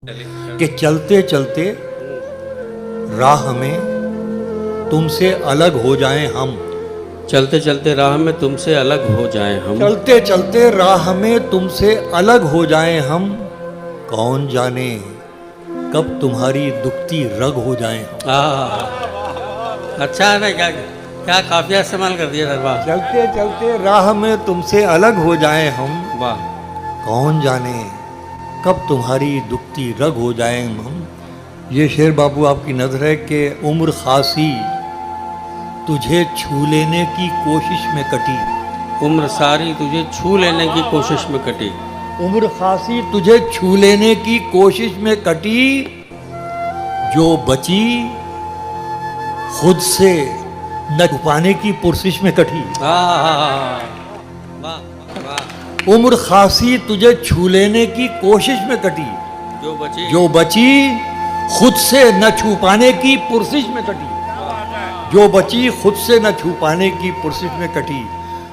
कि चलते चलते राह में तुमसे अलग हो जाएं हम। चलते चलते राह में तुमसे अलग हो जाएं हम। चलते चलते राह में तुमसे अलग हो जाएं हम। कौन जाने कब तुम्हारी दुखती रग हो जाएं हम। अच्छा है ना, क्या क्या काफिया इस्तेमाल कर दिया दरबार। चलते चलते राह में तुमसे अलग हो जाएं हम। वाह। कौन जाने कब तुम्हारी दुखती रग हो जाएं हम। ये शेर बाबू आपकी नजर है कि उम्र खासी तुझे छू लेने की कोशिश में कटी। उम्र सारी तुझे छू लेने की कोशिश में कटी। उम्र खासी तुझे छू लेने की कोशिश में कटी। जो बची खुद से न छुपाने की पुरसिश में कटी। वाह वाह। उम्र खासी तुझे छू लेने की कोशिश में कटी। जो बची खुद से न छुपाने की पुरसिश में कटी। जो बची खुद से न छुपाने की पुरसिश में कटी।